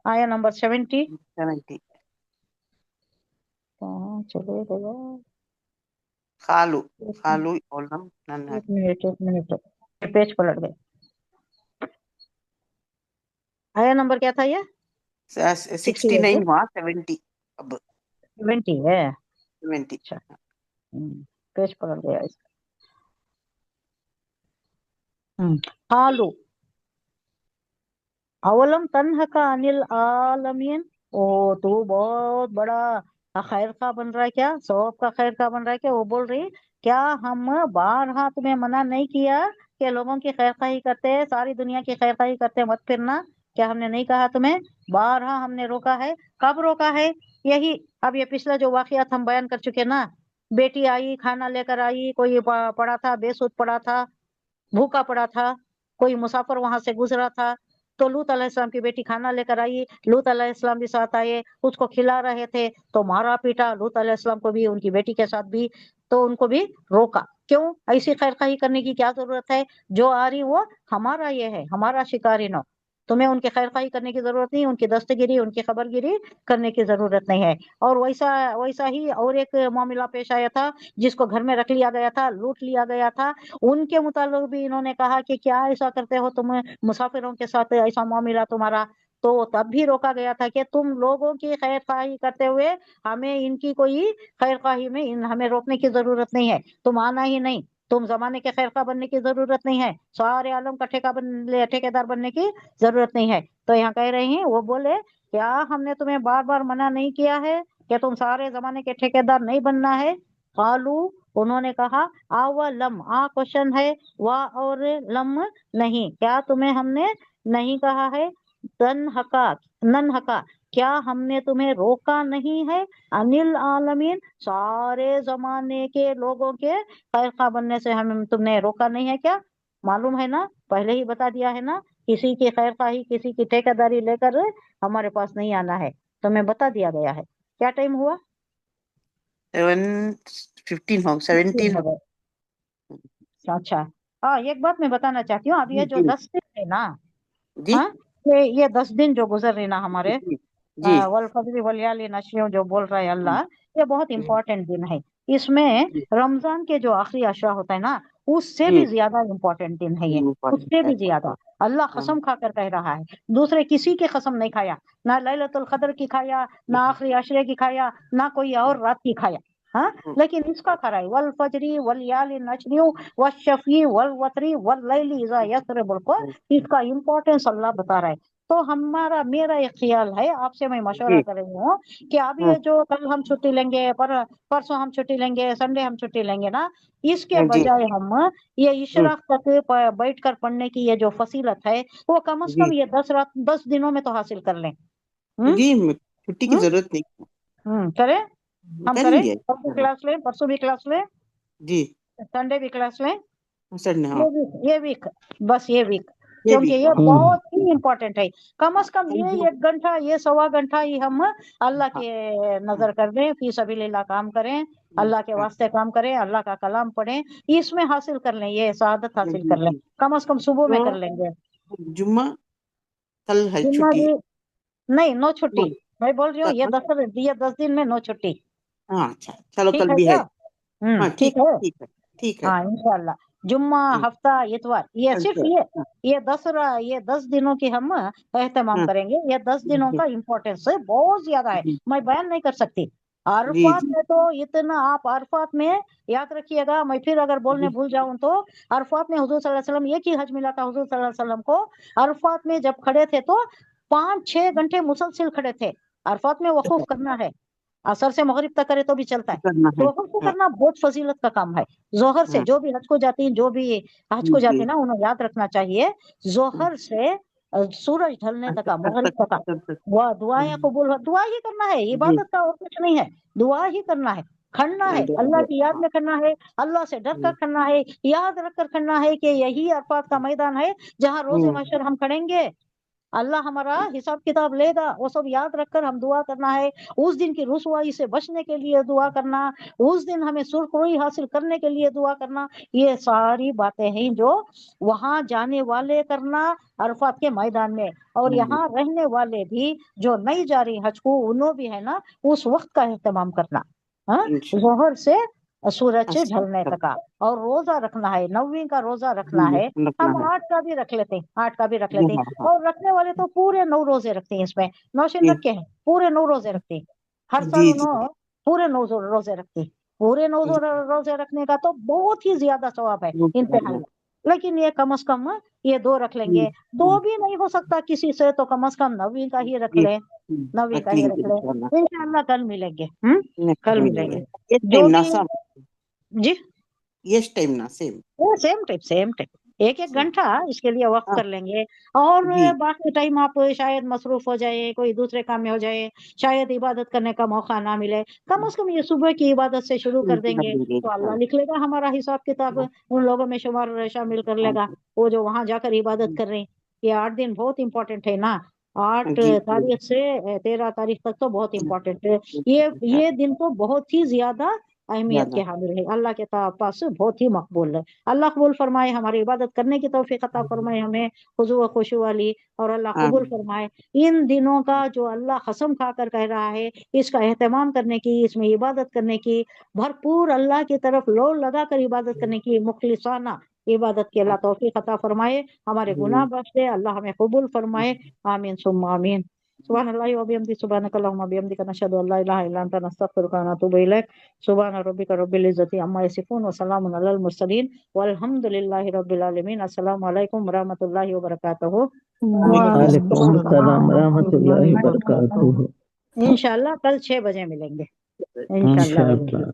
آیا نمبر 70. 70. کہاں چلے گیا؟ خالو اولم نن ایک منٹ پیج پلٹ گئے. آیا نمبر کیا تھا یہ؟ 69 ہوا 70 اب 70 ہے. 70. اچھا پیج پلٹ گیا اس کا. قالو اولم تنہک عن العالمین. او تو بہت بڑا خیر خواہ بن رہا ہے کیا؟ ثواب کا خیر خواہ بن رہا ہے کیا؟ وہ بول رہی کیا ہم بارہا تمہیں منع نہیں کیا کہ لوگوں کی خیر خواہی کرتے، ساری دنیا کی خیر خواہی کرتے مت پھرنا؟ کیا ہم نے نہیں کہا تمہیں؟ بارہا ہم نے روکا ہے. کب روکا ہے؟ یہی اب یہ پچھلا جو واقعات ہم بیان کر چکے نا. بیٹی آئی، کھانا لے کر آئی، کوئی پڑا تھا بے سود پڑا تھا، بھوکا پڑا تھا، کوئی مسافر وہاں سے گزرا تھا، تو لوط علیہ السلام کی بیٹی کھانا لے کر آئی، لوط علیہ السلام بھی ساتھ آئے، اس کو کھلا رہے تھے تو مارا پیٹا لوط علیہ السلام کو بھی، ان کی بیٹی کے ساتھ بھی، تو ان کو بھی روکا. کیوں؟ ایسی خیر خواہی کرنے کی کیا ضرورت ہے؟ جو آ رہی وہ ہمارا یہ ہے، ہمارا شکاری نو. تمہیں ان کی خیر خواہی کرنے کی ضرورت نہیں، ان کی دستگیری، ان کی خبر گیری کرنے کی ضرورت نہیں ہے. اور ویسا ہی اور ایک معاملہ پیش آیا تھا جس کو گھر میں رکھ لیا گیا تھا، لوٹ لیا گیا تھا. ان کے متعلق بھی انہوں نے کہا کہ کیا ایسا کرتے ہو تم مسافروں کے ساتھ، ایسا معاملہ تمہارا؟ تو تب بھی روکا گیا تھا کہ تم لوگوں کی خیر خواہی کرتے ہوئے ہمیں ان کی کوئی خیر خواہی میں ہمیں روکنے کی ضرورت نہیں ہے. تم آنا ہی نہیں، تم زمانے کے خیر خواہ بننے کی ضرورت نہیں ہے، سارے عالم کا ٹھیکے دار بننے کی ضرورت نہیں ہے. تو یہاں کہہ رہے ہیں، وہ بولے کیا ہم نے تمہیں بار بار منع نہیں کیا ہے کہ تم سارے زمانے کے ٹھیکے دار نہیں بننا ہے؟ قالو انہوں نے کہا اولم، کوشچن ہے، وا اور لم نہیں، کیا تمہیں ہم نے نہیں کہا ہے؟ نن حقا کیا ہم نے تمہیں روکا نہیں ہے؟ انل عالمین سارے زمانے کے لوگوں کے خیر خواہ بننے سے تم نے روکا نہیں ہے کیا؟ معلوم ہے نا، پہلے ہی بتا دیا ہے نا، کسی کی خیر خواہی، کسی کی ٹھیکیداری لے کر ہمارے پاس نہیں آنا ہے، تمہیں بتا دیا گیا ہے. کیا ٹائم ہوا؟ 15 ہو 17 ہو. اچھا ایک بات میں بتانا چاہتی ہوں، اب یہ جو جی 10 دن ہے نا، جی ہاں یہ 10 دن جو گزر رہے نا ہمارے، جی جی والفجر والیال نشر جو بول رہا ہے اللہ، یہ بہت امپورٹنٹ دن ہے. اس میں رمضان کے جو آخری عشرہ ہوتا ہے نا، اس سے بھی زیادہ امپورٹنٹ دن ہے یہ، اس سے بھی زیادہ. اللہ قسم کھا کر کہہ رہا ہے، دوسرے کسی کی قسم نہیں کھایا، نہ لیلۃ القدر کی کھایا، نہ آخری عشرے کی کھایا، نہ کوئی اور رات کی کھایا، ہاں، لیکن اس کا کھا رہا ہے والفجری والیال نشر والشفیع والوتری واللیل اذا یسر بالکل. اس کا امپورٹینس اللہ بتا رہا ہے. تو میرا ایک خیال ہے، آپ سے میں مشورہ کر رہی ہوں کہ اب یہ جو کل ہم چھٹی لیں گے، پرسوں ہم چھٹی لیں گے، سنڈے ہم چھٹی لیں گے نا، اس کے بجائے ہم یہ اشراق تک بیٹھ کر پڑھنے کی یہ جو فضیلت ہے، وہ کم از کم یہ 10 دنوں میں تو حاصل کر لیں. جی چھٹی کی ضرورت نہیں، کریں، ہم کریں کریں، گے. پرسوں کلاس لیں، پرسوں بھی کلاس لیں، جی سنڈے بھی کلاس لیں، ہاں یہ ویک، بس یہ ویک، یہ بھی کیونکہ یہ بہت ہی امپورٹنٹ ہے. کم از کم یہ 1 گھنٹہ، یہ 1.25 گھنٹہ ہی ہم اللہ کے نظر کر دیں، فی سبیل اللہ کام کریں، اللہ کے واسطے کام کریں، اللہ کا کلام پڑھیں، اس میں حاصل کر لیں، یہ سعادت حاصل کر لیں، کم از کم صبح میں تو کر لیں گے. جمعہ کل ہے جمعہ چھٹی. بھی نہیں، نو چھٹی، میں بول رہی ہوں یہ 10 دن میں نو چھٹی. ہاں اچھا، چلو ٹھیک کل ہے بھی ہے. کیا؟ ہاں ٹھیک ہے. ٹھیک ہے ٹھیک ہے. ہاں انشاءاللہ جمعہ، ہفتہ، اتوار، یہ صرف یہ 10 دنوں کی ہم اہتمام کریں گے. یہ 10 دنوں کا امپورٹینس بہت زیادہ ہے، میں بیان نہیں کر سکتی. جی عرفات جی میں تو اتنا، آپ عرفات میں یاد رکھیے گا، میں پھر اگر بولنے بھول جاؤں تو، عرفات میں حضور صلی اللہ علیہ وسلم، ایک ہی حج ملا تھا حضور صلی اللہ علیہ وسلم کو. عرفات میں جب کھڑے تھے تو 5-6 گھنٹے مسلسل کھڑے تھے. عرفات میں وقوف کرنا ہے، عصر سے مغرب تک کرے تو بھی چلتا ہے. کرنا ہے. وقوف کو کرنا بہت فضیلت کا کام ہے. ظہر سے جو بھی حج کو جاتی ہیں، جو بھی حج کو جاتی ہیں نا، انہیں یاد رکھنا چاہیے، ظہر سے سورج ڈھلنے تک، مغرب تک وہ دعائیں قبول ہو، دعا ہی کرنا ہے، عبادت کا اور کچھ نہیں ہے، دعا ہی کرنا ہے. کھڑنا ہے اللہ کی یاد میں، کرنا ہے اللہ سے ڈر کر، کرنا ہے یاد رکھ کر، کرنا ہے کہ یہی عرفات کا میدان ہے جہاں روز محشر ہم کھڑیں گے. اللہ ہمارا حساب کتاب لے گا، وہ سب یاد رکھ کر ہم دعا کرنا ہے، اس دن کی رسوائی سے بچنے کے لیے دعا کرنا، اس دن ہمیں سرخروئی حاصل کرنے کے لیے دعا کرنا، یہ ساری باتیں ہیں جو وہاں جانے والے کرنا عرفات کے میدان میں، اور یہاں رہنے والے بھی جو نہیں جا رہی حج کو انہوں بھی ہے نا اس وقت کا اہتمام کرنا، ہاں انشاءاللہ ظہر سے سورج سے اچھا ڈھلنے تک کا، اور روزہ رکھنا ہے، 9ویں کا روزہ رکھنا جی ہے، رکھنا ہم ہے 8 کا بھی رکھ لیتے ہیں، 8 کا بھی رکھ جی لیتے ہیں، ہاں ہاں اور رکھنے والے تو پورے 9 روزے رکھتے ہیں، اس میں نوشین جی رکھے ہیں پورے 9 روزے رکھتے ہیں، ہر سال جی جی انہوں پورے 9 روزے رکھتے ہیں، پورے 9 جی روزے رکھنے کا تو بہت ہی زیادہ ثواب ہے انشاءاللہ انتہائی، لیکن یہ کم از کم یہ 2 رکھ لیں جی گے، 2 بھی نہیں ہو سکتا کسی سے تو کم از کم 9ویں کا ہی رکھ جی لے، 9ویں رکھ کا ہی لیں گے رکھ لے، انشاءاللہ انشاءاللہ کل ملیں گے، کل ملیں گے یہ جو ٹائم نا بھی، سام جی یہ ٹائم نا same same type same type, ایک سیم گھنٹہ اس کے لیے وقت ہاں کر لیں گے، اور جی باقی ٹائم آپ شاید مصروف ہو جائے، کوئی دوسرے کام میں ہو جائے، شاید عبادت کرنے کا موقع نہ ملے، کم از کم یہ صبح کی عبادت سے شروع کر دیں گے تو اللہ لکھ لے گا ہمارا حساب کتاب، ان لوگوں میں شامل کر لے گا، وہ جو وہاں جا کر عبادت کر رہے ہیں، یہ 8 دن بہت امپورٹنٹ ہے نا، 8 جی تاریخ سے 13 تاریخ تک تو بہت امپورٹنٹ ہے، یہ دن تو بہت ہی زیادہ اہمیت زیادہ کے حامل ہے، اللہ کے پاس بہت ہی مقبول ہے، اللہ قبول فرمائے، ہماری عبادت کرنے کی توفیق عطا فرمائے ہمیں، خضوع و خشوع والی، اور اللہ قبول فرمائے ان دنوں کا جو اللہ قسم کھا کر کہہ رہا ہے اس کا اہتمام کرنے کی، اس میں عبادت کرنے کی، بھرپور اللہ کی طرف لو لگا کر عبادت کرنے کی، مخلصانہ عبادت کی اللہ توفیق عطا فرمائے، ہمارے گناہ بخش دے، اللہ ہمیں قبول فرمائے، آمین ثم آمین، سبحان اللہ و بحمدہ، سبحانک اللہم و بحمدک، نشہد ان لا الہ الا انت، نستغفرک و نتوب الیک، سبحان ربک رب العزۃ عما یصفون وسلام علی المرسلین والحمد للہ رب العالمین، السلام علیکم ورحمۃ اللہ وبرکاتہ، وعلیکم وعلیکم السلام ورحمۃ اللہ السلام، وبرکاتہ، انشاءاللہ کل 6 بجے ملیں گے، انشاءاللہ انشاءاللہ۔